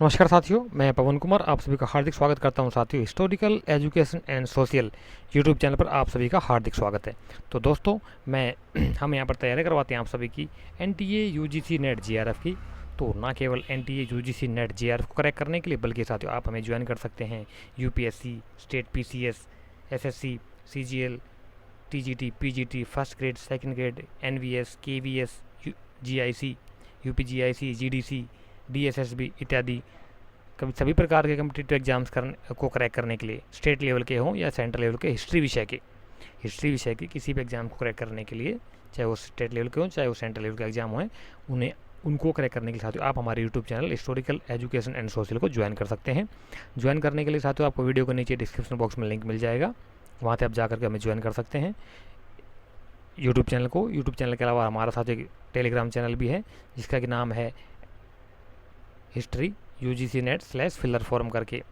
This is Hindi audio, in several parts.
नमस्कार साथियों, मैं पवन कुमार आप सभी का हार्दिक स्वागत करता हूं। साथियों, historical education and social YouTube channel पर आप सभी का हार्दिक स्वागत है। तो दोस्तों, मैं हम यहां पर तैयारी करवाते हैं आप सभी की एनटीए यूजीसी नेट जीआरएफ की। तो ना केवल एनटीए यूजीसी नेट जीआरएफ को क्रैक करने के लिए, बल्कि साथियों आप हमें ज्वाइन कर सकते हैं UPSC, state PCS, SSC, CGL, TGT, PGT, first grade, second grade, NVS, KVS, GIC, UPGIC, GDC, DSSB इत्यादि कभी सभी प्रकार के कम्पिटिटिव एग्जाम्स करने को क्रैक करने के लिए, स्टेट लेवल के हों या सेंट्रल लेवल के, हिस्ट्री विषय के किसी भी एग्जाम को क्रैक करने के लिए, चाहे वो स्टेट लेवल के हों चाहे वो सेंट्रल लेवल के एग्जाम हों, उन्हें उनको क्रैक करने के लिए साथियों आप हमारे YouTube channel historical education and social को ज्वाइन कर सकते हैं। ज्वाइन करने के लिए साथियों आपको वीडियो के नीचे डिस्क्रिप्शन बॉक्स में लिंक मिल जाएगा, वहाँ से आप जा करके हमें ज्वाइन कर सकते हैं यूट्यूब चैनल के अलावा हमारा साथ एक टेलीग्राम चैनल भी है जिसका कि नाम है history UGC NET slash filler forum करके।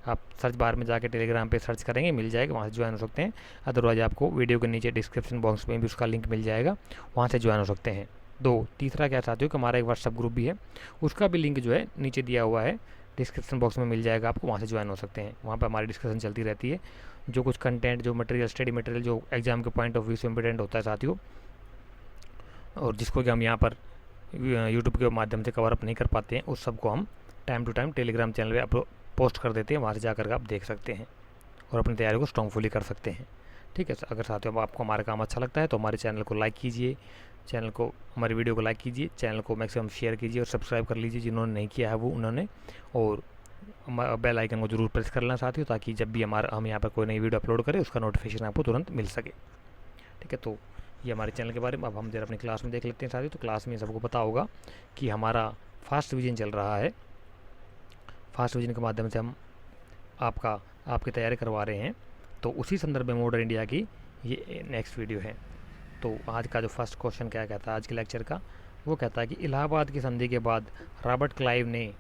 आप सर्च बार में जाके टेलीग्राम पे सर्च करेंगे, मिल जाएगा, वहाँ से ज्वाइन हो सकते हैं। अदरवाइज आपको वीडियो के नीचे डिस्क्रिप्शन बॉक्स में भी उसका लिंक मिल जाएगा, वहाँ से ज्वाइन हो सकते हैं। तीसरा क्या साथियों कि हमारा एक व्हाट्सअप ग्रुप भी है, उसका भी लिंक जो है नीचे दिया हुआ है, डिस्क्रिप्शन बॉक्स में मिल जाएगा आपको, वहाँ से ज्वाइन हो सकते हैं। वहाँ पर हमारी डिस्कशन चलती रहती है, जो कुछ कंटेंट, जो मटेरियल, स्टडी मटेरियल जो एग्जाम के पॉइंट ऑफ व्यू से इम्पोर्टेंट होता है साथियों, और जिसको कि हम यहाँ पर यूट्यूब के माध्यम से कवर अप नहीं कर पाते हैं, उस सबको हम time to time Telegram channel पे अपलोड पोस्ट कर देते हैं, वहाँ से जाकर आप देख सकते हैं और अपनी तैयारी को स्ट्रॉन्गफुली कर सकते हैं। ठीक है, अगर साथियों आपको हमारा काम अच्छा लगता है तो हमारे चैनल को लाइक कीजिए, हमारी वीडियो को लाइक कीजिए, चैनल को मैक्सिमम शेयर कीजिए और सब्सक्राइब कर लीजिए जिन्होंने नहीं किया है वो उन्होंने, और बेल आइकन को जरूर प्रेस कर लेना साथियों, ताकि जब भी हम यहाँ पर कोई नई वीडियो अपलोड करें उसका नोटिफिकेशन आपको तुरंत मिल सके। ठीक है, तो ये हमारे चैनल के बारे में। अब हम जरा अपनी क्लास में देख लेते हैं साथियों। तो क्लास में सबको पता होगा कि हमारा फास्ट रिवीजन चल रहा है। फास्ट रिवीजन के माध्यम से हम आपकी तैयारी करवा रहे हैं। तो उसी संदर्भ में मॉडर्न इंडिया की ये नेक्स्ट वीडियो है। तो आज का जो फर्स्ट क्वेश्चन क्या कहता है आज के लेक्चर का, वो कहता है कि इलाहाबाद की संधि के बाद रॉबर्ट क्लाइव ने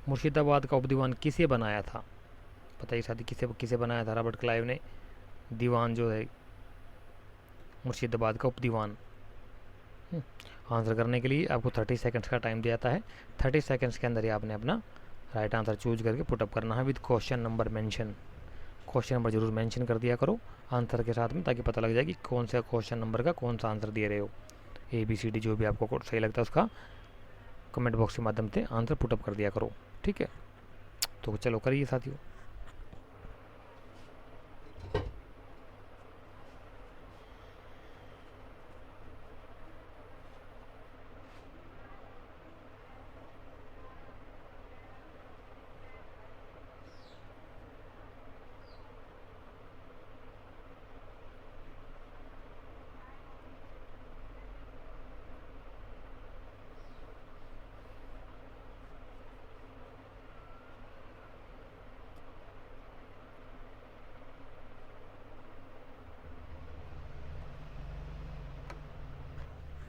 मुर्शिदाबाद का उपदीवान किसे बनाया था। बताइए साथी, किसे किसे बनाया था रॉबर्ट क्लाइव ने दीवान जो है मुर्शिदाबाद का उपदीवान। आंसर करने के लिए आपको 30 सेकंड्स का टाइम दिया जाता है। 30 सेकंड्स के अंदर ही आपने अपना राइट आंसर चूज करके पुटअप करना है with question number mention. Question number जरूर मेंशन कर दिया करो आंसर के साथ में, ताकि पता लग जाए कि कौन सा क्वेश्चन नंबर का कौन सा आंसर दे रहे हो। ABCD जो भी आपको सही लगता है उसका कमेंट बॉक्स के माध्यम से आंसर पुटअप कर दिया करो। ठीक है, तो चलो करिए साथियों।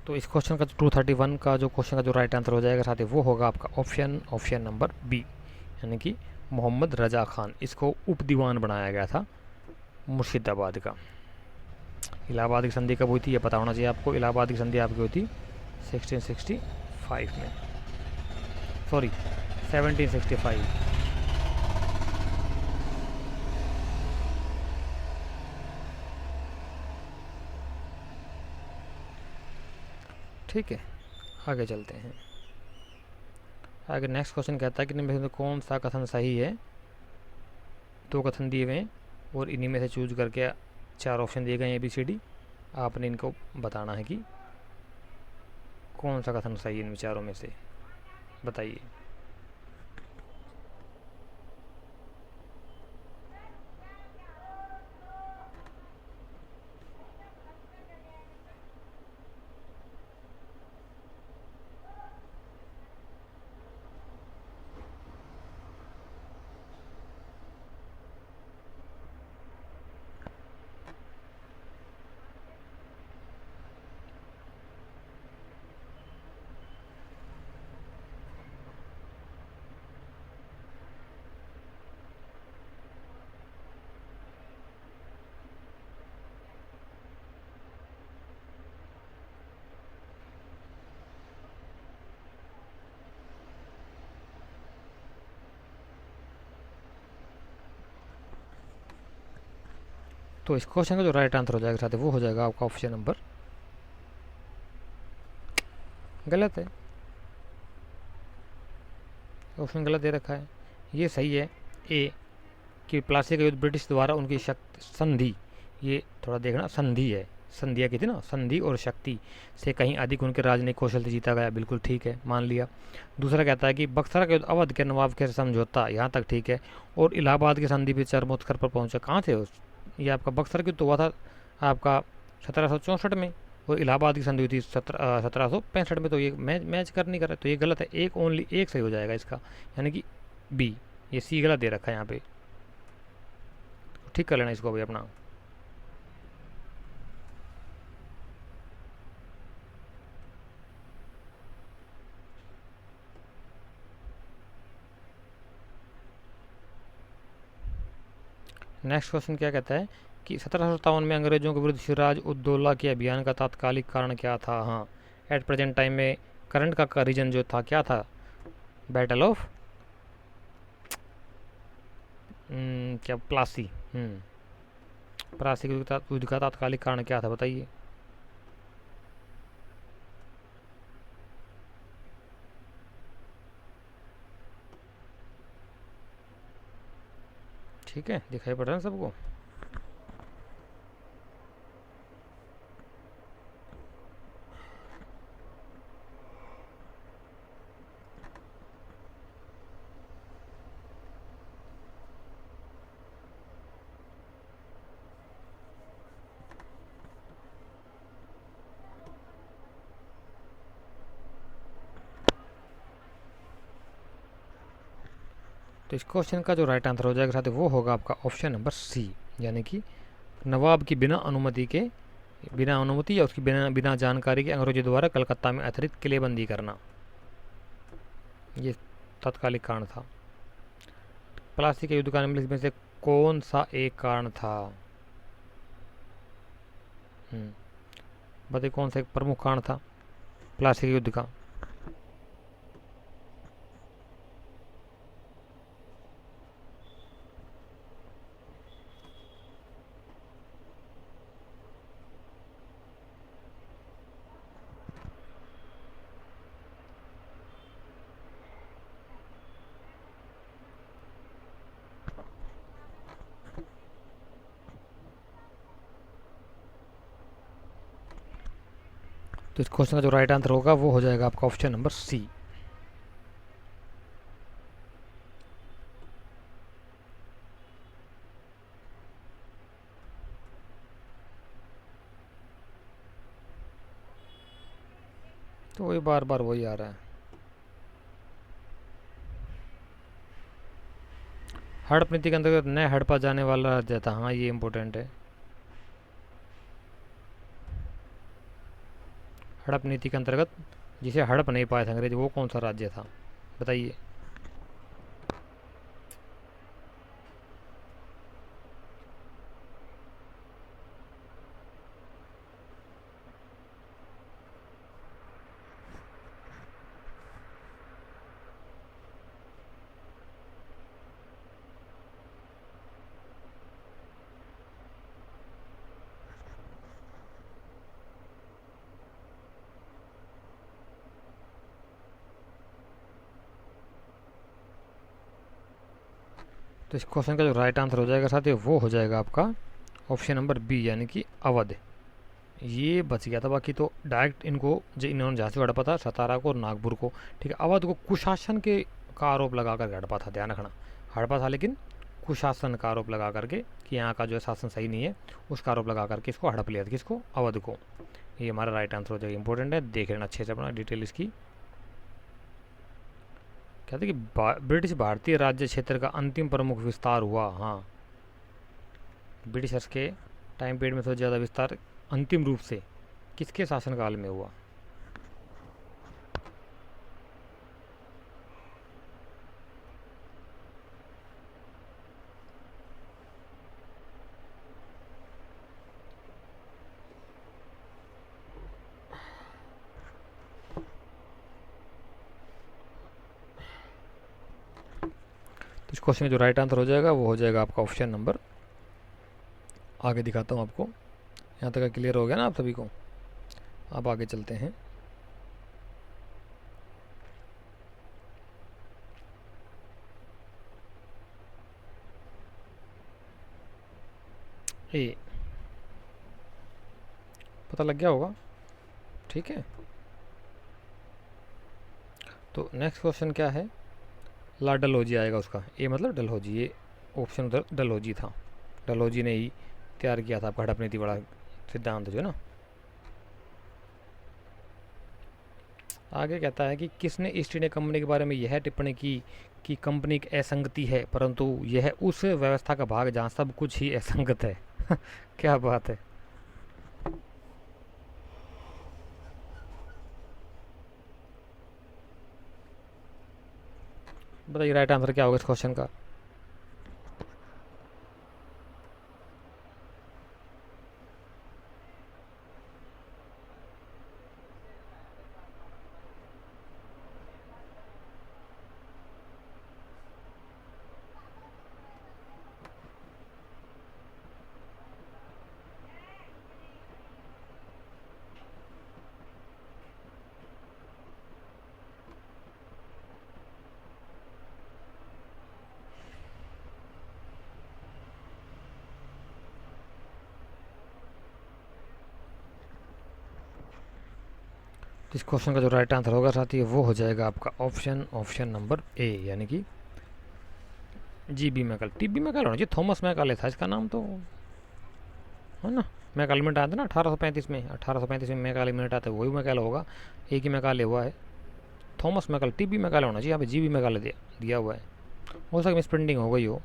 तो इस क्वेश्चन का 231 का जो क्वेश्चन का जो राइट आंसर हो जाएगा साथियों, वो होगा आपका ऑप्शन नंबर बी, यानी कि मोहम्मद रजा खान। इसको उप दीवान बनाया गया था मुर्शिदाबाद का। इलाहाबाद की संधि कब हुई थी ये पता होना चाहिए आपको। इलाहाबाद की संधि आपकी हुई थी 1665 में, सॉरी 1765। ठीक है, आगे चलते हैं। आगे नेक्स्ट क्वेश्चन कहता है कि इनमें से कौन सा कथन सही है। दो कथन दिए हुए हैं और इन्हीं में से चूज करके 4 ऑप्शन दिए गए हैं ABCD। आपने इनको बताना है कि कौन सा कथन सही है इन विचारों में से, बताइए। तो इस क्वेश्चन का जो राइट आंसर हो जाएगा साथ वो हो जाएगा आपका ऑप्शन नंबर गलत है। ऑप्शन गलत दे रखा है, ये सही है ए कि प्लासी का युद्ध ब्रिटिश द्वारा उनकी शक्ति संधि, ये थोड़ा देखना, संधि है, संधिया की थी ना, संधि और शक्ति से कहीं अधिक उनके राजनीतिक कौशल से जीता गया, बिल्कुल ठीक है, मान लिया। दूसरा कहता है कि बक्सर का युद्ध अवध के नवाब के समझौता, यहाँ तक ठीक है, और इलाहाबाद की संधि भी चरमोत्कर्ष पर पहुंचा। कहाँ थे उस, ये आपका बक्सर की तो हुआ था आपका 1764 में, और इलाहाबाद की संधि हुई थी 1765 में, तो ये मैच कर नहीं कर रहे, तो ये गलत है, एक ओनली एक सही हो जाएगा इसका, यानी कि बी, ये सी गलत दे रखा है यहाँ पे, ठीक कर लेना इसको भी अपना। नेक्स्ट क्वेश्चन क्या कहता है कि 1757 में अंग्रेजों के विरुद्ध सिराज उद्दौला के अभियान का तात्कालिक कारण क्या था। हाँ, एट प्रेजेंट टाइम में करंट का रीजन जो था क्या था, बैटल ऑफ क्या प्लासी, प्लासी के युद्ध का तात्कालिक कारण क्या था बताइए। ठीक है, दिखाई पड़ रहा है सबको। तो इस क्वेश्चन का जो राइट आंसर हो जाएगा साथ वो होगा आपका ऑप्शन नंबर सी, यानी कि नवाब की बिना अनुमति या उसकी बिना जानकारी के अंग्रेजों द्वारा कलकत्ता में अतिरिक्त किलेबंदी करना, ये तात्कालिक कारण था। प्लासी के युद्ध का निम्नलिखित में से कौन सा एक कारण था, बताइए कौन सा एक प्रमुख कारण था प्लासी के युद्ध का। तो इस क्वेश्चन का जो राइट आंसर होगा वो हो जाएगा आपका ऑप्शन नंबर सी। तो वही बार बार वही आ रहा है, हड़प नीति के अंतर्गत नए हड़पा जाने वाला राज्य था। हाँ, ये इंपॉर्टेंट है, हड़प नीति के अंतर्गत जिसे हड़प नहीं पाए थे अंग्रेज, वो कौन सा राज्य था बताइए। तो इस क्वेश्चन का जो राइट आंसर हो जाएगा साथियों वो हो जाएगा आपका ऑप्शन नंबर बी, यानी कि अवध। ये बच गया था, बाकी तो डायरेक्ट इनको जो इन्होंने झांसी को हड़पा था, सतारा को और नागपुर को, ठीक है। अवध को कुशासन के का आरोप लगा कर हड़पा था, ध्यान रखना, हड़पा था लेकिन कुशासन का आरोप लगा करके कि यहाँ का जो है शासन सही नहीं है, उसका आरोप लगा करके इसको हड़प लिया था, किसको, अवध को। ये हमारा राइट आंसर हो जाएगा, इंपॉर्टेंट है, देख लेना अच्छे से अपना डिटेल इसकी। कहते कि ब्रिटिश भारतीय राज्य क्षेत्र का अंतिम प्रमुख विस्तार हुआ। हाँ, ब्रिटिशर्स के टाइम पीरियड में सबसे ज़्यादा विस्तार अंतिम रूप से किसके शासनकाल में हुआ। तो इस क्वेश्चन का जो राइट आंसर हो जाएगा वो हो जाएगा आपका ऑप्शन नंबर आगे दिखाता हूँ आपको। यहाँ तक क्लियर हो गया ना आप सभी को? अब आगे चलते हैं। ए पता लग गया होगा, ठीक है। तो नेक्स्ट क्वेश्चन क्या है? ला डलहौजी आएगा उसका। ए मतलब डलहौजी, ये ऑप्शन उधर डलहौजी था। डलहौजी ने ही तैयार किया था आपका हड़प नीति वाला सिद्धांत जो है ना। आगे कहता है कि किसने ईस्ट इंडिया कंपनी के बारे में यह टिप्पणी की कि कंपनी एक असंगति है, परंतु यह उस व्यवस्था का भाग जहाँ सब कुछ ही असंगत है। क्या बात है। बताइए राइट आंसर क्या होगा इस क्वेश्चन का? तो इस क्वेश्चन का जो राइट आंसर होगा साथी वो हो जाएगा आपका ऑप्शन नंबर ए, यानी कि G B Macaulay. T B Macaulay होना चाहिए, थॉमस मैकाले था इसका नाम तो, है ना। मैकाले मिनट आया था ना 1835 में। 1835 में मैकाले मिनट आते वही मैकाले होगा, एक ही मैकाले हुआ है। Thomas Macaulay, T B Macaulay होना चाहिए, यहाँ पे जी बी मैकाले दिया हुआ है। हो सकता है मिस प्रिंटिंग हो गई हो।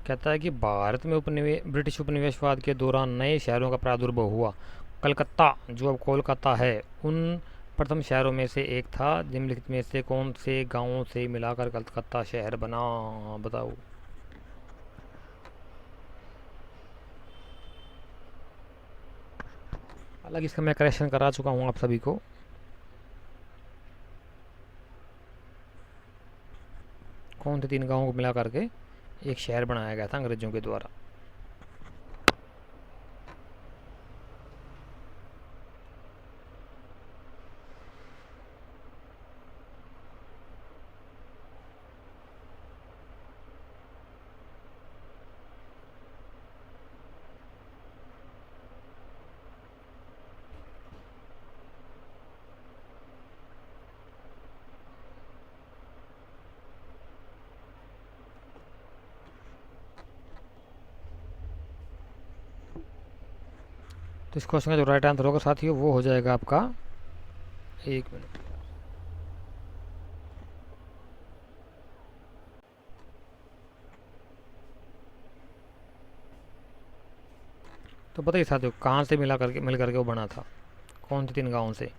कहता है कि भारत में ब्रिटिश उपनिवेशवाद के दौरान नए शहरों का प्रादुर्भाव हुआ। कलकत्ता, जो अब कोलकाता है, उन प्रथम शहरों में से एक था। निम्नलिखित में से कौन से गांवों से मिलाकर कलकत्ता शहर बना? बताओ। हालांकि इसका मैं करेक्शन करा चुका हूँ आप सभी को। कौन से 3 गांवों को मिला करके एक शहर बनाया गया था अंग्रेजों के द्वारा? तो इस क्वेश्चन का जो राइट आंसर होगा साथियों वो हो जाएगा आपका, एक मिनट, तो बताइए साथियों कहाँ से मिल करके वो बना था, कौन से 3 गाँव से?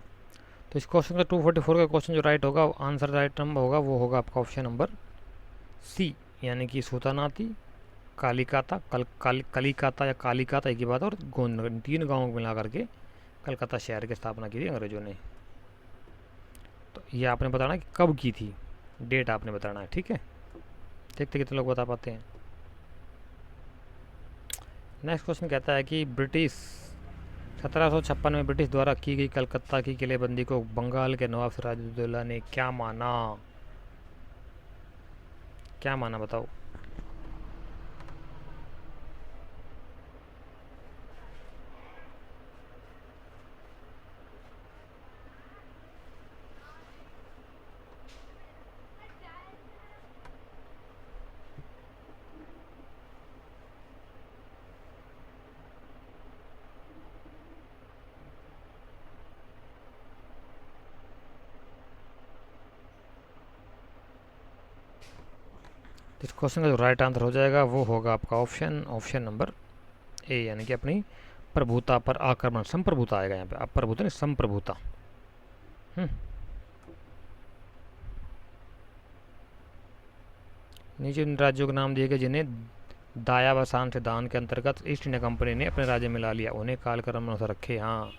तो इस क्वेश्चन का 244 का क्वेश्चन जो राइट होगा, आंसर राइट नंबर होगा वो होगा आपका ऑप्शन नंबर सी, यानी कि सूतानाती, कालिकाता, कलिकाता या कालिकाता एक ही बात, और गोंद, 3 गाँवों को मिला करके कलकत्ता शहर की स्थापना की थी अंग्रेजों ने। तो ये आपने बताना है कि कब की थी, डेट आपने बताना है, ठीक है। देखते कितने लोग बता पाते हैं। नेक्स्ट क्वेश्चन कहता है कि ब्रिटिश 1756 में ब्रिटिश द्वारा की गई कलकत्ता की किलेबंदी को बंगाल के नवाब सिराजुद्दौला ने क्या माना? क्या माना बताओ। इस क्वेश्चन का जो राइट आंसर हो जाएगा वो होगा आपका ऑप्शन नंबर ए, यानी कि अपनी प्रभुता पर आक्रमण। संप्रभुता आएगा यहाँ पे, अप्रभुता नहीं, संप्रभुता। नीचे उन राज्यों के नाम दिए गए जिन्हें दाया व शान सिद्धांत के अंतर्गत ईस्ट इंडिया कंपनी ने अपने राज्य में ला लिया, उन्हें कालक्रम अनुसार रखे। हाँ,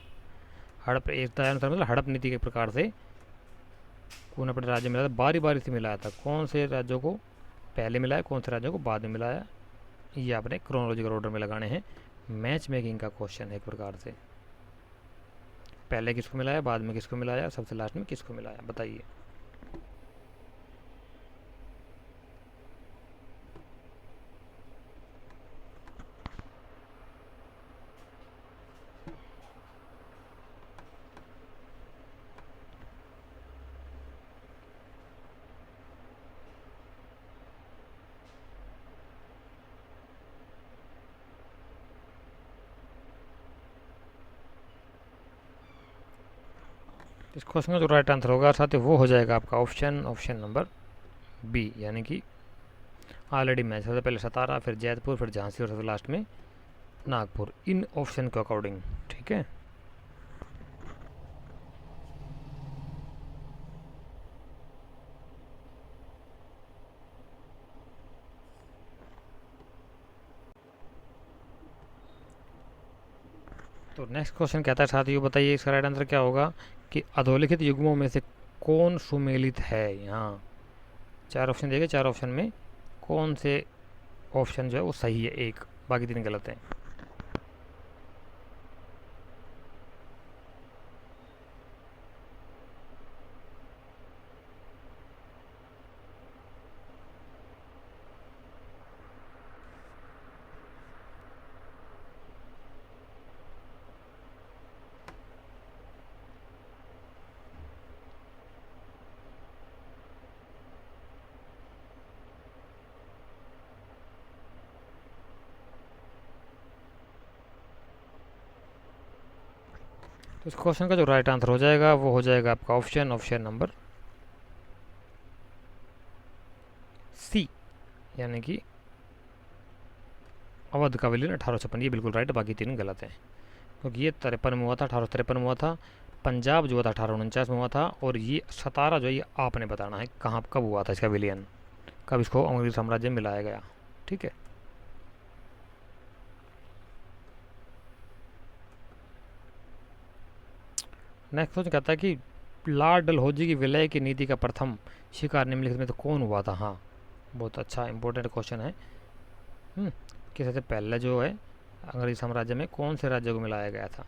हड़प एकता अनुसार मतलब हड़प नीति के प्रकार से उन्हें अपने राज्य में मिलाया, बारी बारी से मिलाया था। कौन से राज्यों को पहले मिलाया, कौन से राज्यों को बाद में मिलाया, ये आपने क्रोनोलॉजिकल ऑर्डर में लगाने हैं। मैच मेकिंग का क्वेश्चन है एक प्रकार से, पहले किसको मिलाया, बाद में किसको मिलाया, सबसे लास्ट में किसको मिलाया, बताइए। इस क्वेश्चन का जो राइट आंसर होगा साथ ही वो हो जाएगा आपका ऑप्शन नंबर बी, यानी कि ऑलरेडी मैच, सबसे पहले सतारा, फिर जैतपुर, फिर झांसी और सबसे लास्ट में नागपुर, इन ऑप्शन के अकॉर्डिंग। ठीक है, तो नेक्स्ट क्वेश्चन कहता है साथियों, बताइए इसका राइट आंसर क्या होगा कि अधोलिखित युग्मों में से कौन सुमेलित है। यहाँ 4 ऑप्शन देंगे, 4 ऑप्शन में कौन से ऑप्शन जो है वो सही है, एक, बाकी 3 गलत हैं। तो इस क्वेश्चन का जो राइट आंसर हो जाएगा वो हो जाएगा आपका ऑप्शन नंबर सी, यानी कि अवध का विलीन 1856, ये बिल्कुल राइट, बाकी 3 गलत हैं। क्योंकि ये 53 में हुआ था, 1853 में हुआ था, पंजाब जो था 1849 में हुआ था, और ये सतारा जो है ये आपने बताना है कहाँ कब हुआ था इसका विलियन, कब इसको अंग्रेज साम्राज्य में मिलाया गया। ठीक है, नेक्स्ट क्वेश्चन कहता है कि लॉर्ड डलहौजी की विलय की नीति का प्रथम शिकार निम्नलिखित में तो कौन हुआ था। हाँ, बहुत अच्छा इंपॉर्टेंट क्वेश्चन है। कि सबसे पहले जो है अंग्रेज साम्राज्य में कौन से राज्य को मिलाया गया था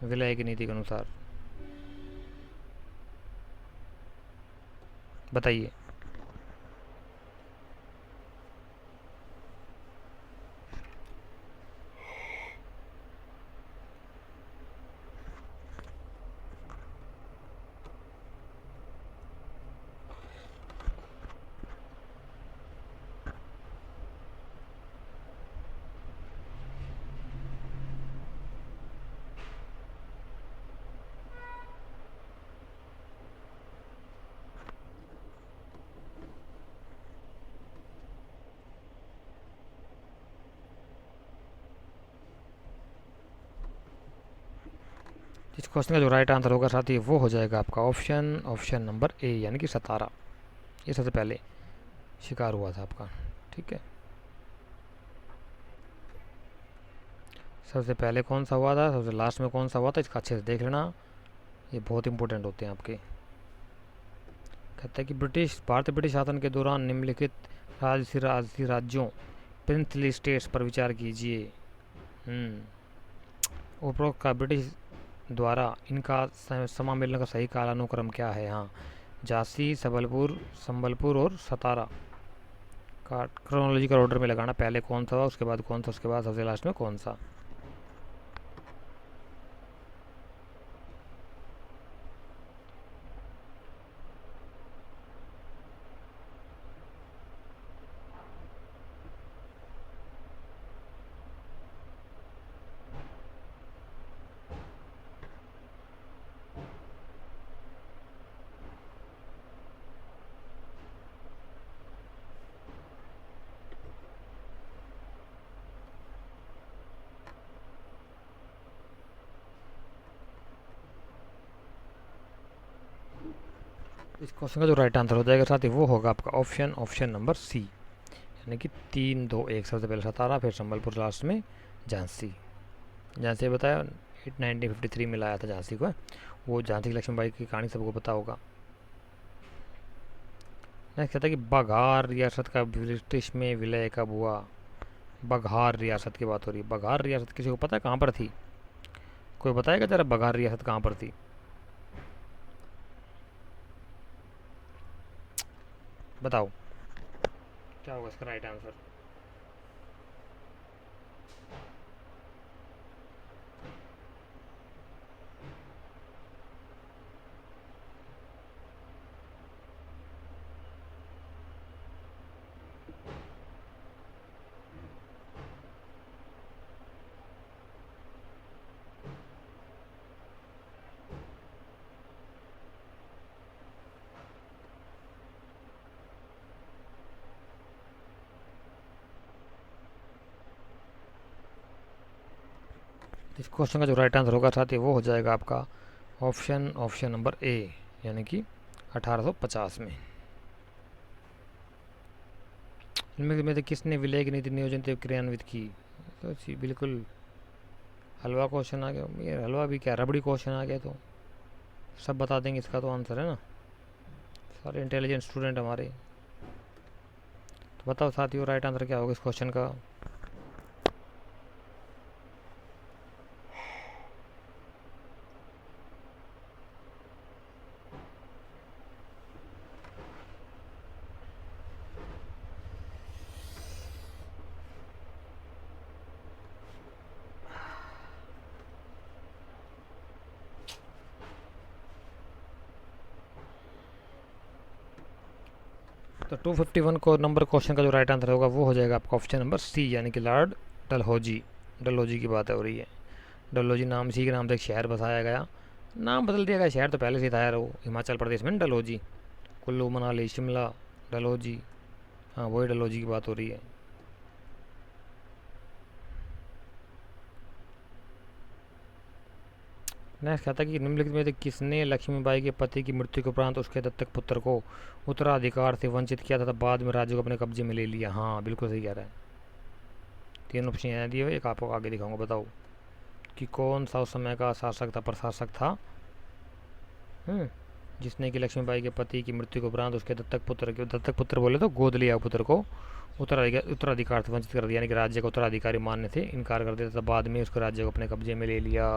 विलय की नीति के अनुसार, बताइए। इस क्वेश्चन का जो राइट आंसर होगा साथी वो हो जाएगा आपका ऑप्शन नंबर ए, यानी कि सतारा, ये सबसे पहले शिकार हुआ था आपका। ठीक है, सबसे पहले कौन सा हुआ था, सबसे लास्ट में कौन सा हुआ था, इसका अच्छे से देख लेना, ये बहुत इंपॉर्टेंट होते हैं आपके। कहता है कि भारतीय ब्रिटिश शासन के दौरान निम्नलिखित राजसी राज्यों प्रिंसली स्टेट्स पर विचार कीजिए। उपरोक्त का ब्रिटिश द्वारा इनका समामेलन का सही कालानुक्रम क्या है। हाँ, झांसी, संबलपुर और सतारा का क्रोनोलॉजिकल ऑर्डर में लगाना, पहले कौन सा हुआ, उसके बाद कौन सा, उसके बाद सबसे लास्ट में कौन सा। इस क्वेश्चन का जो राइट आंसर हो जाएगा साथ ही वो होगा आपका ऑप्शन नंबर सी, यानी कि 3-2-1, सबसे पहले सतारा, फिर संबलपुर, लास्ट में झांसी। झांसी बताया 1953 में लाया था झांसी को, वो झांसी की लक्ष्मीबाई की कहानी सबको पता होगा। नेक्स्ट कहता है कि बघार रियासत का ब्रिटिश में विलय कब हुआ। बघार रियासत की बात हो रही है। बघार रियासत किसी को पता है कहाँ पर थी? कोई बताएगा जरा बघार रियासत कहाँ पर थी? बताओ क्या होगा इसका राइट आंसर। इस क्वेश्चन का जो राइट आंसर होगा साथ ही वो हो जाएगा आपका ऑप्शन नंबर ए, यानी कि 1850 में। इनमें में से किसने विलय की नीति नियोजन क्रियान्वित की? तो बिल्कुल हलवा क्वेश्चन आ गया। ये हलवा भी क्या, रबड़ी क्वेश्चन आ गया तो सब बता देंगे इसका तो आंसर है ना, सारे इंटेलिजेंट स्टूडेंट हमारे। तो बताओ साथियों राइट आंसर क्या होगा इस क्वेश्चन का। तो 251 को नंबर क्वेश्चन का जो राइट आंसर होगा वो हो जाएगा आपका ऑप्शन नंबर सी, यानी कि लॉर्ड डलहौजी। डलहौजी की बात हो रही है। डलहौजी नाम, इसी के नाम से एक शहर बसाया गया, नाम बदल दिया गया, शहर तो पहले से था यार वो हिमाचल प्रदेश में डलहौजी। कुल्लू मनाली शिमला डलहौजी, हाँ वही डलहौजी की बात हो रही है। नेक्स्ट कहता है कि निम्नलिखित में से किसने लक्ष्मीबाई के पति की मृत्यु के उपरांत उसके दत्तक पुत्र को उत्तराधिकार से वंचित किया था, बाद में राज्य को अपने कब्जे में ले लिया। हाँ बिल्कुल सही कह रहा है। तीन ऑप्शन यहाँ दिए हुए, एक आपको आगे दिखाऊंगा। बताओ कि कौन सा उस समय का शासक था, प्रशासक था, जिसने कि लक्ष्मीबाई के पति की मृत्यु के उपरांत उसके दत्तक पुत्र बोले तो गोद लिया पुत्र को उत्तराधिकार से वंचित कर दिया, यानी कि राज्य का उत्तराधिकारी मानने से इनकार कर दिया था, बाद में उसको राज्य को अपने कब्जे में ले लिया।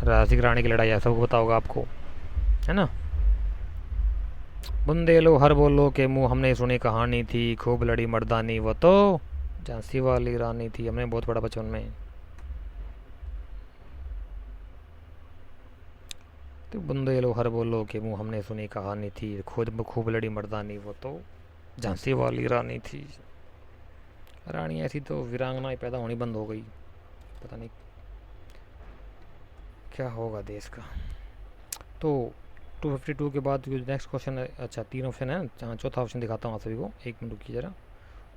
झांसी की रानी की लड़ाई है, सबको पता होगा आपको, है ना। बुंदेलो हर बोलो के मुंह हमने सुनी कहानी थी, खूब लड़ी मर्दानी वो तो झांसी वाली रानी थी, हमने बहुत बड़ा बचपन में। तो बुंदेलो हर बोलो के मुंह हमने सुनी कहानी थी, खुद खूब लड़ी मर्दानी वो तो झांसी वाली रानी थी। रानी ऐसी तो वीरांगना पैदा होनी बंद हो गई, पता नहीं क्या होगा देश का। तो 252 के बाद जो नेक्स्ट क्वेश्चन है, अच्छा तीन ऑप्शन है, हाँ चौथा ऑप्शन दिखाता हूँ आप सभी को, एक मिनट रुकिए जरा।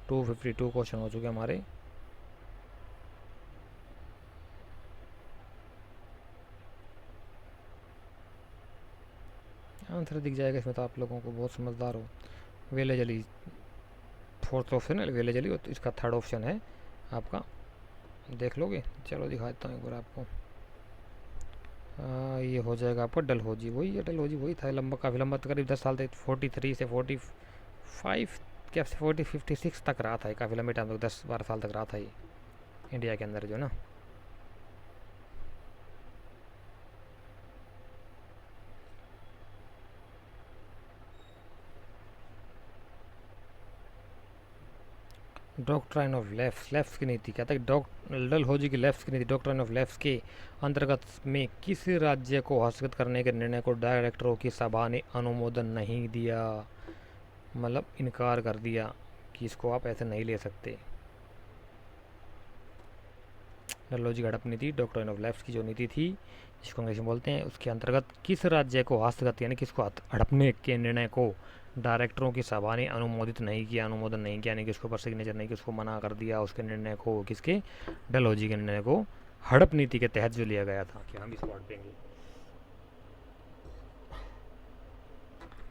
252 क्वेश्चन हो चुके हमारे। आंसर दिख जाएगा इसमें तो आप लोगों को, बहुत समझदार हो। वेले जली फोर्थ ऑप्शन है, वेले जली, तो इसका थर्ड ऑप्शन है आपका, देख लोगे? चलो दिखा देता हूँ एक बार आपको। ये हो जाएगा आपका डलहौजी, वही है डलहौजी, वही था। लंबा, काफ़ी लंबा, करीब 10 साल तक, 43 से 45 क्या 56 तक रहा था, काफ़ी लंबे टाइम तक, 10-12 साल तक रहा था ये इंडिया के अंदर जो ना। डॉक्ट्राइन ऑफ लेफ्ट की नीति कहता है कि डलहौजी की लेफ्ट की नीति, डॉक्ट्राइन ऑफ लेफ्ट के अंतर्गत में किस राज्य को हस्तगत करने के निर्णय को डायरेक्टरों की सभा ने अनुमोदन नहीं दिया, मतलब इनकार कर दिया कि इसको आप ऐसे नहीं ले सकते। डलहौजी की हड़प नीति, डॉक्ट्राइन ऑफ लेफ्ट की जो नीति थी जिसको अंग्रेजी में बोलते हैं, उसके अंतर्गत किस राज्य को हस्तगत यानी किसको हड़पने के निर्णय को डायरेक्टरों की सभा ने अनुमोदन नहीं किया, यानी कि उसके ऊपर सिग्नेचर नहीं कि उसको मना कर दिया, उसके निर्णय को, किसके, डलहौजी के निर्णय को, हड़प नीति के तहत जो लिया गया था कि हम इसको हड़पेंगे।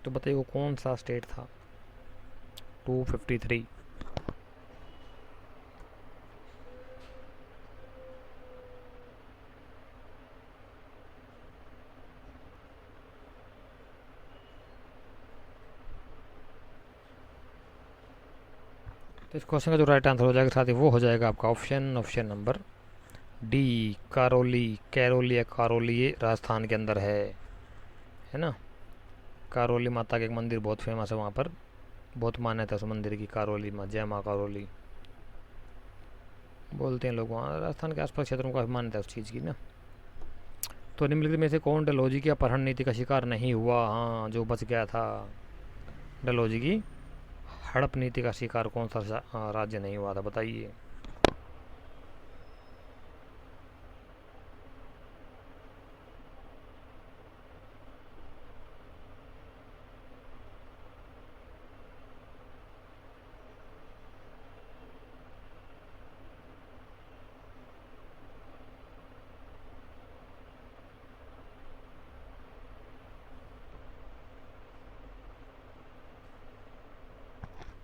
तो बताइए वो कौन सा स्टेट था। 253। तो इस क्वेश्चन का जो राइट आंसर हो जाएगा साथ ही वो हो जाएगा आपका option number D, Karauli. Caroli या करौली ये राजस्थान के अंदर है ना। करौली माता का एक मंदिर बहुत फेमस है, वहाँ पर बहुत मान्यता है उस मंदिर की। करौली माँ, जय माँ करौली बोलते हैं लोग, वहाँ राजस्थान के आसपास क्षेत्रों में काफ़ी मान्यता है उस चीज़ की ना। तो निम्नलिखित में से कौन डलहौजी की अपहरण नीति का शिकार नहीं हुआ? हाँ, जो बच गया था। डलहौजी की हड़प नीति का शिकार कौन सा राज्य नहीं हुआ था, बताइए।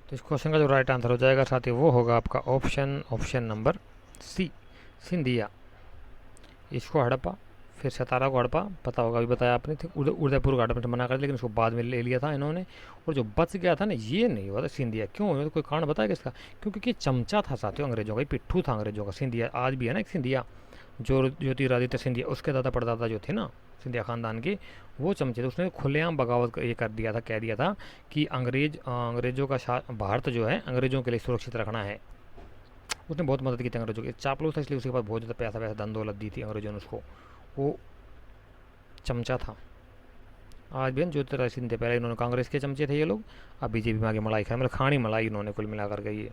तो इस क्वेश्चन का जो राइट आंसर हो जाएगा साथी वो होगा आपका ऑप्शन नंबर सी, सिंधिया। इसको हड़पा, फिर सतारा को हड़पा, पता होगा, अभी बताया आपने, थे उदयपुर को हड़पने से मना कर दिया, लेकिन उसको बाद में ले लिया था इन्होंने। और जो बच गया था ना, ये नहीं हुआ था सिंधिया। क्यों? तो कोई कारण बताएगा इसका? क्योंकि चमचा था साथियों अंग्रेजों का, पिट्ठू था अंग्रेजों का सिंधिया। आज भी है ना एक सिंधिया, जो ज्योतिरादित्य सिंधिया, उसके दादा परदादा जो थे ना सिंधिया खानदान के, वो चमचे थे। उसने खुलेआम बगावत ये कर दिया था, कह दिया था कि अंग्रेजों का भारत जो है अंग्रेजों के लिए सुरक्षित रखना है। उसने बहुत मदद की थी अंग्रेजों की। चापलूस था, इसलिए उसके पास बहुत ज़्यादा पैसा वैसा धन दौलत दी थी अंग्रेजों ने उसको। वो चमचा था। आज भी ज्योतिरादित्य सिंधिया, पहले इन्होंने कांग्रेस के चमचे थे ये लोग, अब बीजेपी में आगे मलाई खाए, मतलब खानी मलाई इन्होंने कुल मिलाकर के। ये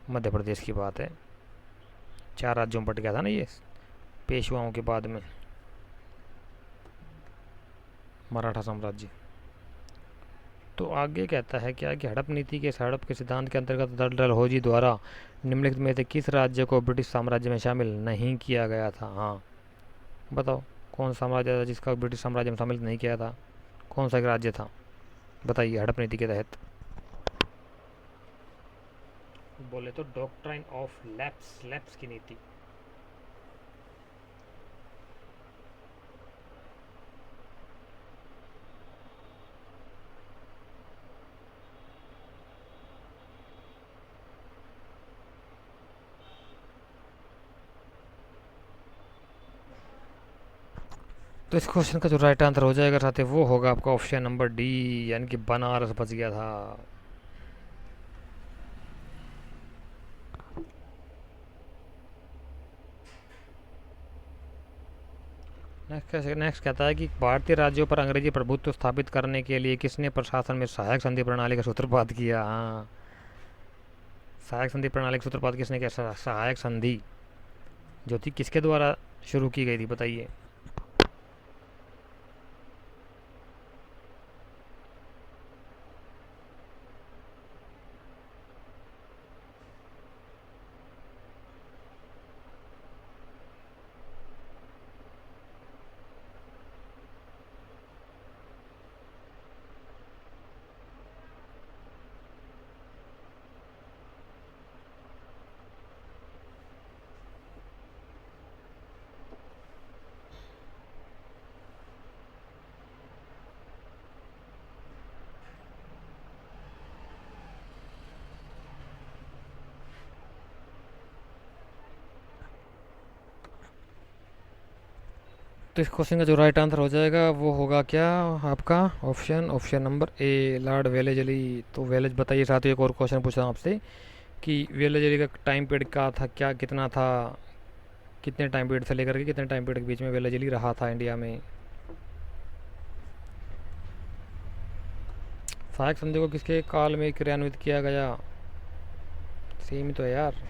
मध्य प्रदेश की बात है, 4 राज्यों में बट गया था ना ये पेशवाओं के बाद में, मराठा साम्राज्य। तो आगे कहता है क्या कि हड़प नीति के हड़प के सिद्धांत के अंतर्गत डलहौजी द्वारा निम्नलिखित में से किस राज्य को ब्रिटिश साम्राज्य में शामिल नहीं किया गया था? हाँ, बताओ कौन सा साम्राज्य था जिसका ब्रिटिश साम्राज्य में शामिल नहीं किया था? कौन सा एक राज्य था, बताइए, हड़प नीति के तहत। बोले तो डॉक्ट्राइन ऑफ लैप्स, लैप्स की नीति। तो इस क्वेश्चन का जो राइट आंसर हो जाएगा साथ ही वो होगा आपका ऑप्शन नंबर डी, यानी कि बनारस बच गया था। नेक्स्ट कहता है कि भारतीय राज्यों पर अंग्रेजी प्रभुत्व स्थापित करने के लिए किसने प्रशासन में सहायक संधि प्रणाली का सूत्रपात किया? हाँ, सहायक संधि प्रणाली का सूत्रपात किसने किया? सहायक संधि जो थी किसके द्वारा शुरू की गई थी, बताइए। तो इस क्वेश्चन का जो राइट आंसर हो जाएगा वो होगा क्या आपका option number A, Lord Wellesley. तो वेलेज बताइए साथ ही, एक और क्वेश्चन पूछा हूँ आपसे कि वेलेजली का टाइम पीरियड क्या था, क्या कितना था, कितने टाइम पीरियड से लेकर के कितने टाइम पीरियड के बीच में वेलेजली रहा था इंडिया में? सहायक संधि को किसके काल में क्रियान्वित किया गया? सेम ही तो है यार,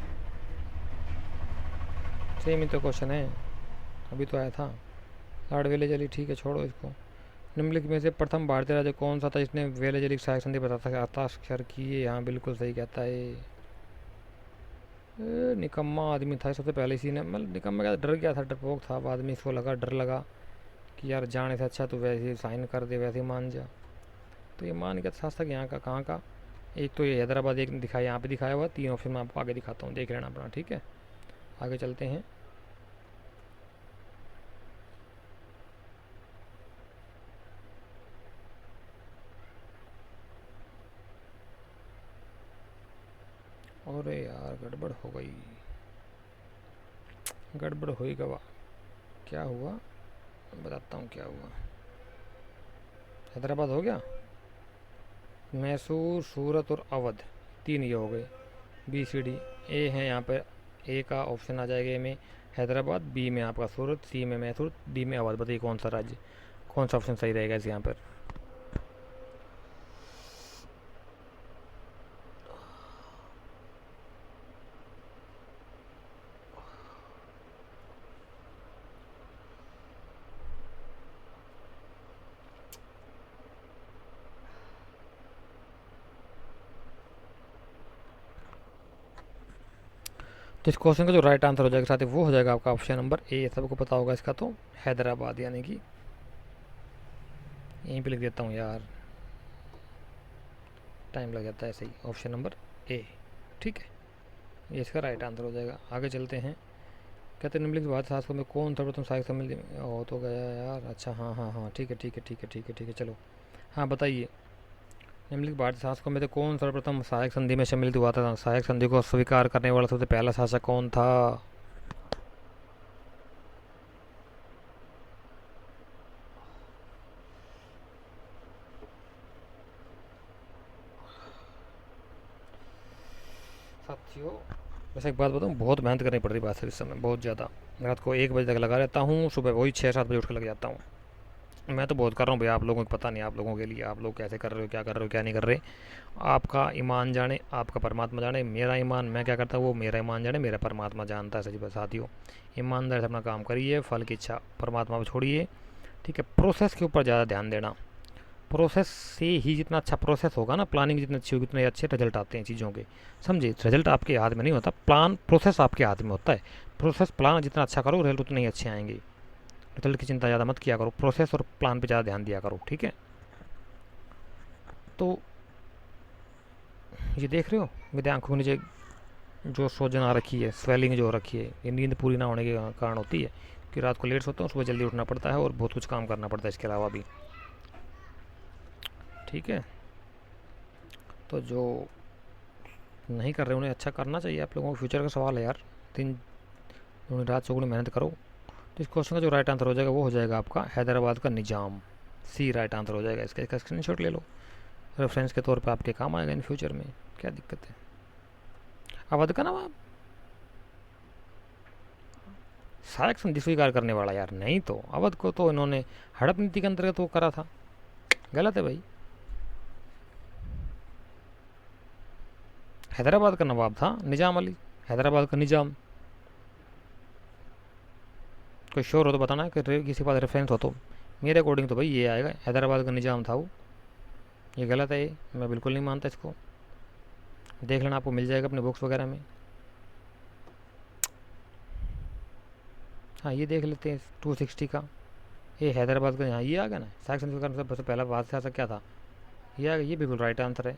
सेम ही तो क्वेश्चन है, अभी तो आया था। लॉर्ड वेलेजली, ठीक है छोड़ो इसको। निम्नलिखित में से प्रथम भारतीय राज्य कौन सा था जिसने वेलेजली सहायक संधि पर हस्ताक्षर किए? हाँ बिल्कुल सही कहता है। निकम्मा आदमी था सबसे पहले इसी ने, मतलब निकम्मा क्या, डर गया था, डरपोक था। बाद में इसको लगा, डर लगा कि यार जाने से अच्छा तो वैसे ही साइन कर दे, वैसे ही मान जा। तो ये मान गया था कि यहाँ का कहाँ का। एक तो ये हैदराबाद एक दिखाया, यहाँ पे दिखाया हुआ, 3 ऑप्शन मैं आपको आगे दिखाता हूँ, देख लेना अपना, ठीक है। आगे चलते हैं। गड़बड़ हो गई, गड़बड़ हुई गवा। क्या हुआ बताता हूँ क्या हुआ। हैदराबाद हो गया, मैसूर, सूरत और अवध, 3 ये हो गए। BCD ए है यहाँ पर, ए का ऑप्शन आ जाएगा ए में हैदराबाद, बी में आपका सूरत, सी में मैसूर, डी में अवध। बताइए कौन सा राज्य, कौन सा ऑप्शन सही रहेगा इस यहाँ पर। तो इस क्वेश्चन का जो राइट आंसर हो जाएगा साथ ही वो हो जाएगा आपका ऑप्शन नंबर ए। सबको पता होगा इसका, तो हैदराबाद, यानी कि यहीं पे लिख देता हूँ यार, टाइम लग जाता है। सही ऑप्शन नंबर ए, ठीक है, ये इसका राइट आंसर हो जाएगा। आगे चलते हैं। कहते हैं निम्नलिखित भारत शासकों में कौन सर्वप्रथम सहायक सम्मेलन हो तो गया यार। अच्छा हाँ हाँ हाँ, ठीक है ठीक है ठीक है ठीक है ठीक है, चलो हाँ बताइए। निम्नलिखित भारतीय शासकों में से कौन सर्वप्रथम सहायक संधि में सम्मिलित हुआ था। सहायक संधि को स्वीकार करने वाला सबसे पहला शासक कौन था। साथियों वैसे एक बात बताऊँ, बहुत मेहनत करनी पड़ रही बात है इस समय, बहुत ज़्यादा। रात को 1 बजे तक लगा रहता हूँ, सुबह वही 6-7 बजे उठ कर लग जाता हूँ। मैं तो बहुत कर रहा हूँ भैया, आप लोगों को पता नहीं, आप लोगों के लिए, आप लोग कैसे कर रहे हो, क्या कर रहे हो, क्या नहीं कर रहे। आपका ईमान जाने, आपका परमात्मा जाने। मेरा ईमान मैं क्या करता हूँ वो मेरा ईमान जाने, मेरा परमात्मा जानता है। सही बात साथियों, ईमानदारी से अपना काम करिए, फल की इच्छा परमात्मा पर छोड़िए, ठीक है। प्रोसेस के ऊपर ज़्यादा ध्यान देना, प्रोसेस से ही जितना अच्छा प्रोसेस होगा ना, प्लानिंग जितनी अच्छी होगी उतने अच्छे रिजल्ट आते हैं चीज़ों के। समझिए, रिजल्ट आपके हाथ में नहीं होता, प्लान प्रोसेस आपके हाथ में होता है। प्रोसेस प्लान जितना अच्छा करो रिजल्ट उतने ही अच्छे आएंगे। रिजल्ट की चिंता ज़्यादा मत किया करो, प्रोसेस और प्लान पे ज़्यादा ध्यान दिया करो, ठीक है। तो ये देख रहे हो मेरे आंखों के नीचे जो सोजन आ रखी है, स्वेलिंग जो हो रखी है, ये नींद पूरी ना होने के कारण होती है कि रात को लेट सोता हूँ, सुबह जल्दी उठना पड़ता है और बहुत कुछ काम करना पड़ता है इसके अलावा भी, ठीक है। तो जो नहीं कर रहे उन्हें अच्छा करना चाहिए। आप लोगों को फ्यूचर का सवाल है यार, दिन रात चौगुनी मेहनत करो। तो इस क्वेश्चन का जो राइट आंसर हो जाएगा वो हो जाएगा आपका हैदराबाद का निज़ाम, सी राइट आंसर हो जाएगा इसका। इसका स्क्रीनशॉट ले लो, रेफरेंस के तौर पे आपके काम आएगा इन फ्यूचर में, क्या दिक्कत है। अवध का नाम सहायक संधि स्वीकार करने वाला यार, नहीं तो अवध को तो इन्होंने हड़प नीति के अंतर्गत वो करा था, गलत है भाई। हैदराबाद का नवाब था निजाम अली, हैदराबाद का निजाम। कोई श्योर हो तो बताना कि किसी के पास रेफरेंस हो तो। मेरे अकॉर्डिंग तो भाई ये आएगा, हैदराबाद का निजाम था वो। ये गलत है, ये मैं बिल्कुल नहीं मानता इसको। देख लेना, आपको मिल जाएगा अपने बुक्स वगैरह में। हाँ ये देख लेते हैं 260 का, ये हैदराबाद का, यहाँ ये आ गया ना सहायक संधि स्वीकार। सबसे पहला बात शासक क्या था, ये आ गया, ये बिल्कुल राइट आंसर है,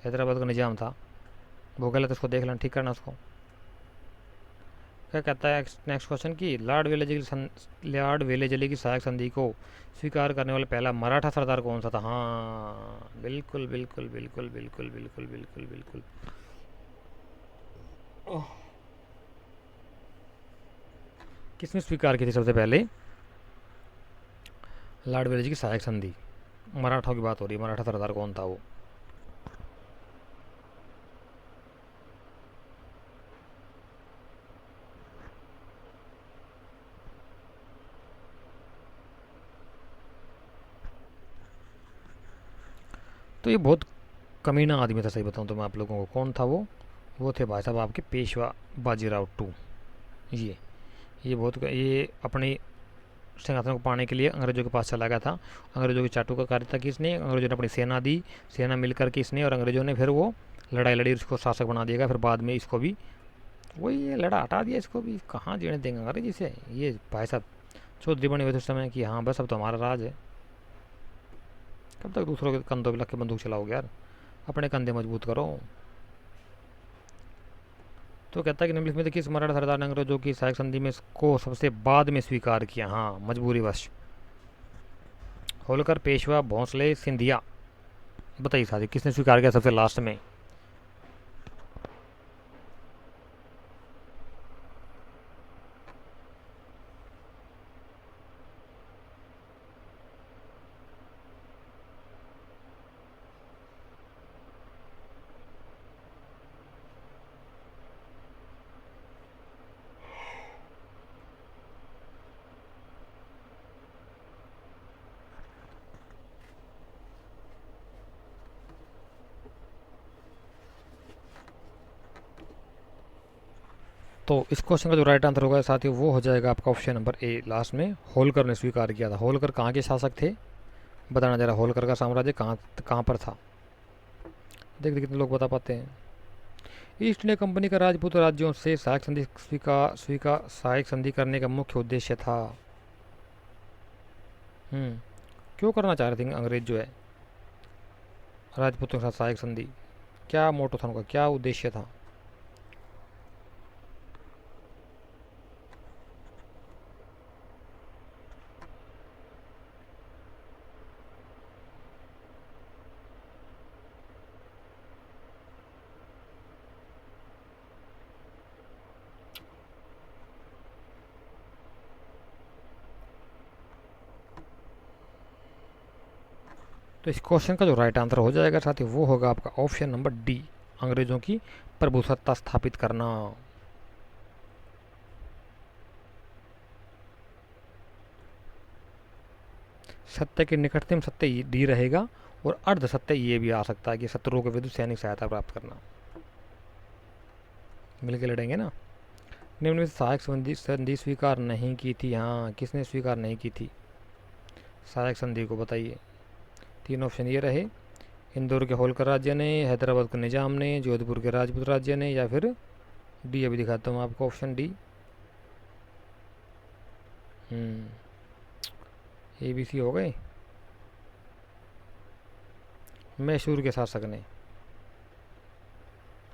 हैदराबाद का निजाम था। वो गलत है, उसको देख लेना, ठीक करना उसको। क्या कहता है नेक्स्ट क्वेश्चन की, लॉर्ड वेलेजली की सहायक संधि को स्वीकार करने वाला पहला मराठा सरदार कौन सा था। हाँ बिल्कुल बिल्कुल बिल्कुल बिल्कुल बिल्कुल बिल्कुल बिल्कुल। किसने स्वीकार की थी सबसे पहले, लॉर्ड वेलेजली की सहायक संधि। मराठा की बात हो रही है, मराठा सरदार कौन था वो। तो ये बहुत कमीना आदमी था, सही बताऊँ तो मैं आप लोगों को। कौन था वो थे भाई साहब आपके पेशवा बाजीराव टू। ये बहुत, ये अपनी सिंहासन को पाने के लिए अंग्रेजों के पास चला गया था। अंग्रेजों की चाटुकारिता की इसने, अंग्रेजों ने अपनी सेना दी, सेना मिलकर के इसने, और अंग्रेजों ने फिर वो लड़ाई लड़ी, उसको शासक बना दिया। फिर बाद में इसको भी वही ये लड़ा हटा दिया, इसको भी कहाँ जीने देंगे अंग्रेज से। ये भाई साहब चौधरी बने हुए थे उस समय कि हाँ बस अब तो हमारा राज है। कब तक दूसरों के कंधों पर लग के बंदूक चलाओगे यार, अपने कंधे मजबूत करो। तो कहता है कि निम्नलिखित में से किस मराठा सरदार ने अंग्रेजों की सहायक संधि में को सबसे बाद में स्वीकार किया। हाँ मजबूरीवश, होलकर, पेशवा, भोंसले, सिंधिया। बताइए साथी किसने स्वीकार किया सबसे लास्ट में। तो इस क्वेश्चन का जो राइट आंसर होगा साथियों वो हो जाएगा आपका ऑप्शन नंबर ए, लास्ट में होलकर ने स्वीकार किया था। होलकर कहाँ के शासक थे, बताना जरा, होलकर का साम्राज्य कहाँ कहाँ पर था। देख कितने लोग बता पाते हैं। ईस्ट इंडिया कंपनी का राजपूत राज्यों से सहायक संधि सहायक संधि करने का मुख्य उद्देश्य था। क्यों करना चाह रहे थे अंग्रेज जो है राजपूतों के साथ सहायक संधि, क्या मोटो था उनका, क्या उद्देश्य था। तो इस क्वेश्चन का जो राइट आंसर हो जाएगा साथी वो होगा आपका ऑप्शन नंबर डी, अंग्रेजों की प्रभुसत्ता स्थापित करना। सत्य के निकटतम सत्य डी रहेगा और अर्ध सत्य ये भी आ सकता है कि शत्रुओं के विरुद्ध सैनिक सहायता प्राप्त करना। मिलकर लड़ेंगे ना। निम्न में सहायक संधि स्वीकार नहीं की थी, हाँ किसने स्वीकार नहीं की थी सहायक संधि को, बताइए। तीन ऑप्शन ये रहे, इंदौर के होलकर राज्य ने, हैदराबाद के निजाम ने, जोधपुर के राजपूत राज्य ने, या फिर डी अभी दिखाता हूँ आपको, option D A B C हो गए, मैसूर के शासक ने।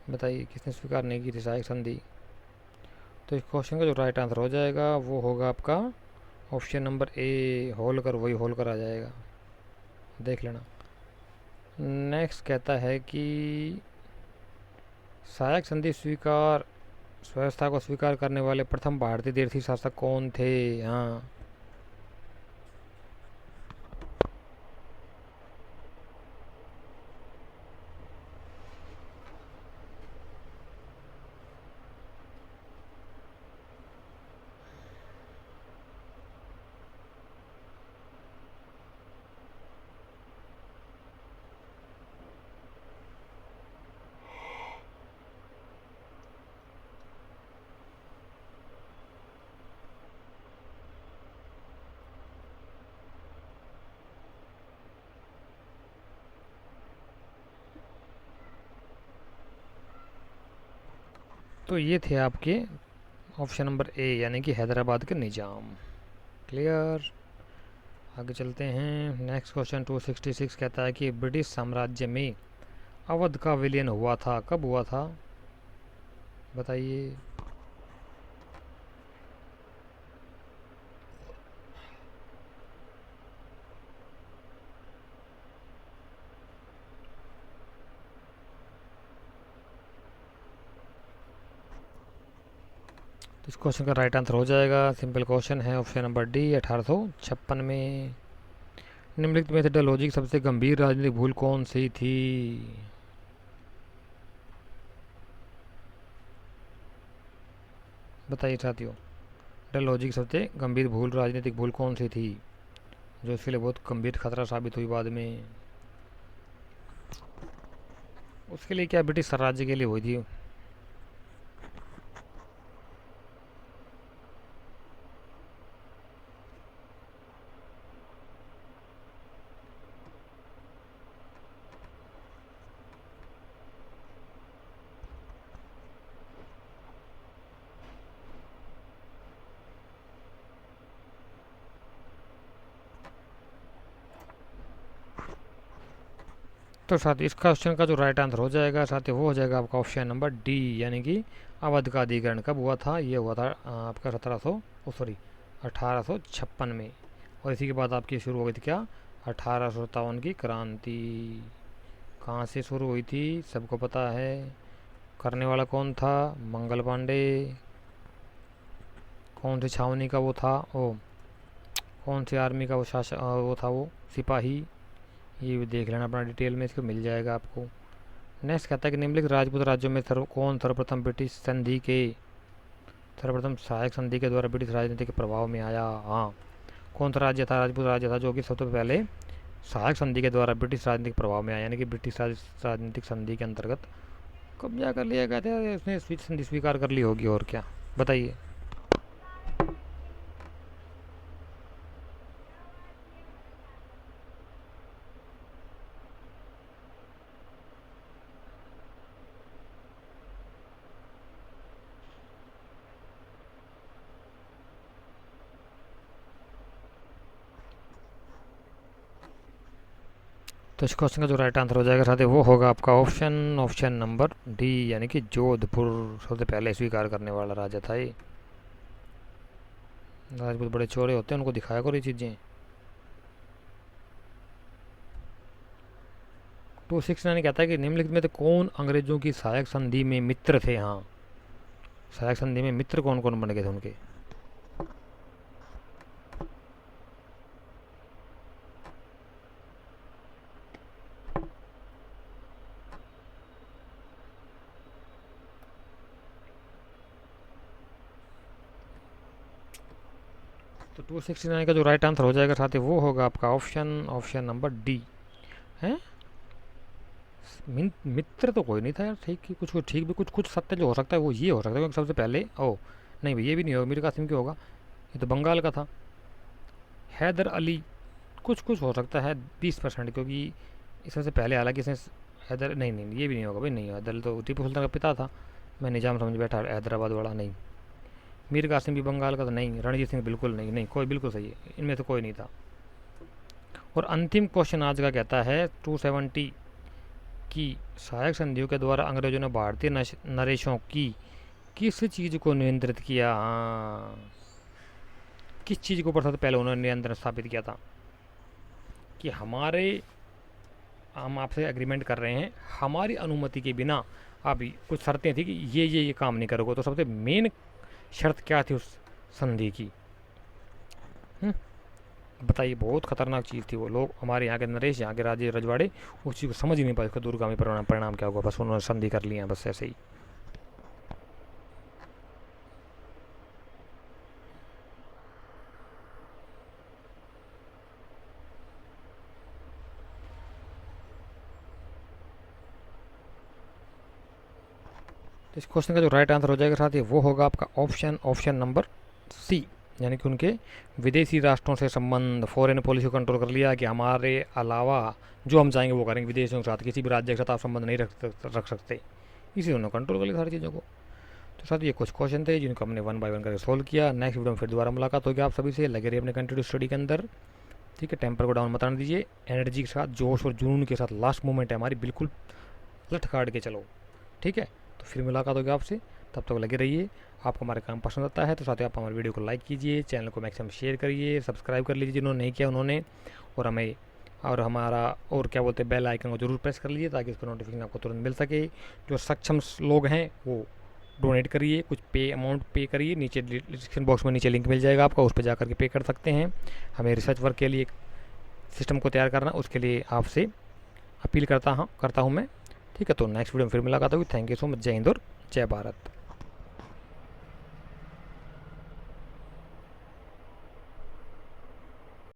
बताइए किसने स्वीकार नहीं की थी सहायक संधि। तो इस क्वेश्चन का जो राइट आंसर हो जाएगा वो होगा आपका ऑप्शन नंबर ए, होलकर, वही होलकर आ जाएगा, देख लेना। नेक्स्ट कहता है कि सहायक संधि स्वीकार व्यवस्था को स्वीकार करने वाले प्रथम भारतीय देशी शासक कौन थे। हाँ तो ये थे आपके ऑप्शन नंबर ए यानी कि हैदराबाद के निजाम। क्लियर, आगे चलते हैं। नेक्स्ट क्वेश्चन 266 कहता है कि ब्रिटिश साम्राज्य में अवध का विलयन हुआ था, कब हुआ था, बताइए। इस क्वेश्चन का राइट आंसर हो जाएगा, सिंपल क्वेश्चन है, ऑप्शन नंबर डी 1856 में। निम्नलिखित मेथडोलॉजी की सबसे गंभीर राजनीतिक भूल कौन सी थी। बताइए साथियों, मेथडोलॉजी की सबसे गंभीर भूल, राजनीतिक भूल कौन सी थी जो इसके लिए बहुत गंभीर खतरा साबित हुई बाद में। उसके लिए क्या, ब्रिटिश साम्राज्य के लिए हुई थी। तो साथ इस क्वेश्चन का जो राइट आंसर हो जाएगा साथ वो हो जाएगा आपका ऑप्शन नंबर डी यानी कि अवध का अधिग्रहण कब हुआ था, ये हुआ था आपका 1856 में। और इसी के बाद आपकी शुरू हो गई थी क्या, 1857 की क्रांति। कहाँ से शुरू हुई थी सबको पता है, करने वाला कौन था, मंगल पांडे। कौन सी छावनी का वो था, ओ कौन सी आर्मी का वो शासक वो था, वो सिपाही, ये भी देख लेना अपना डिटेल में, इसको मिल जाएगा आपको। नेक्स्ट कहता है कि निम्नलिखित राजपूत राज्यों में कौन सर्वप्रथम ब्रिटिश संधि के सर्वप्रथम सहायक संधि के द्वारा ब्रिटिश राजनीति के प्रभाव में आया। हाँ, कौन सा राज्य था, राजपूत राज्य था जो कि सबसे पहले सहायक संधि के द्वारा ब्रिटिश राजनीतिक प्रभाव में आया, यानी कि ब्रिटिश राजनीतिक संधि के अंतर्गत कब्जा कर लिया गया था, उसने संधि स्वीकार कर ली होगी और क्या। बताइए। तो इस क्वेश्चन का जो राइट आंसर हो जाएगा साथी वो होगा आपका ऑप्शन नंबर डी, यानी कि जोधपुर सबसे पहले स्वीकार करने वाला राजा था ये। राजपूत बड़े चोरे होते हैं, उनको दिखाया करो ये चीज़ें। 269 कहता है कि निम्नलिखित में से कौन अंग्रेजों की सहायक संधि में मित्र थे। हाँ, सहायक संधि में मित्र कौन कौन बन गए थे उनके। तो 269 का जो राइट आंसर हो जाएगा साथी वो होगा आपका ऑप्शन नंबर डी है। मित्र तो कोई नहीं था यार, ठीक ही कुछ ठीक भी कुछ सत्य जो हो सकता है वो ये हो सकता है, क्योंकि सबसे पहले नहीं भाई, ये भी नहीं होगा, मीर कासिम क्यों होगा, ये तो बंगाल का था। हैदर अली कुछ हो सकता है 20%, क्योंकि सबसे पहले हालांकि इसने हैदर नहीं ये भी नहीं होगा भाई, नहीं हैदर तो टीपू सुल्तान का पिता था, मैं निजाम समझ बैठा हैदराबाद वाला नहीं। मीर कासिम भी बंगाल का तो नहीं, रणजीत सिंह बिल्कुल नहीं, कोई बिल्कुल सही है, इनमें से कोई नहीं था। और अंतिम क्वेश्चन आज का कहता है 270 की सहायक संधियों के द्वारा अंग्रेजों ने भारतीय नरेशों की किस चीज़ को नियंत्रित किया। हाँ, किस चीज़ के ऊपर सबसे पहले उन्होंने नियंत्रण स्थापित किया था कि हम आपसे एग्रीमेंट कर रहे हैं, हमारी अनुमति के बिना अभी कुछ शर्तें थी कि ये काम नहीं करोगे। तो सबसे मेन शर्त क्या थी उस संधि की, बताइए। बहुत खतरनाक चीज़ थी वो। लोग हमारे यहाँ के नरेश, यहाँ के राजे रजवाड़े उस चीज़ को समझ ही नहीं पाए, उसका दूरगामी परिणाम क्या होगा, बस उन्होंने संधि कर लिया बस ऐसे ही। इस क्वेश्चन का जो राइट आंसर हो जाएगा साथी वो होगा आपका ऑप्शन नंबर सी, यानी कि उनके विदेशी राष्ट्रों से संबंध, फॉरेन पॉलिसी को कंट्रोल कर लिया कि हमारे अलावा जो हम चाहेंगे वो करेंगे, विदेशियों के साथ किसी भी राज्य के साथ आप संबंध नहीं रख सकते, इसी उन्होंने कंट्रोल कर लिया सारी चीज़ों को। तो साथ ये कुछ क्वेश्चन थे जिनको हमने 1 बाय 1 करके सोल्व किया। नेक्स्ट वीडियो में फिर दोबारा मुलाकात होगी आप सभी से, लगे रहिए अपने कंटिन्यू स्टडी के अंदर, ठीक है। टेम्पर को डाउन मत आने दीजिए, एनर्जी के साथ, जोश और जुनून के साथ लास्ट मोमेंट है हमारी, बिल्कुल लठ काट के चलो, ठीक है। तो फिर मुलाकात होगी आपसे, तब तक लगे रहिए। आपको हमारा काम पसंद आता है तो साथ ही आप हमारे वीडियो को लाइक कीजिए, चैनल को मैक्सिमम शेयर करिए, सब्सक्राइब कर लीजिए जिन्होंने नहीं किया उन्होंने, और हमारा क्या बोलते हैं बेल आइकन को जरूर प्रेस कर लीजिए ताकि इसका नोटिफिकेशन आपको तुरंत मिल सके। जो सक्षम लोग हैं वो डोनेट करिए, कुछ अमाउंट पे करिए, नीचे डिस्क्रिप्शन बॉक्स में नीचे लिंक मिल जाएगा आपका, उस पर जा करके पे कर सकते हैं। हमें रिसर्च वर्क के लिए सिस्टम को तैयार करना, उसके लिए आपसे अपील करता हूँ मैं, ठीक है। तो नेक्स्ट वीडियो में फिर मुलाकात होगी। Thank you so much. जय हिंद और जय भारत।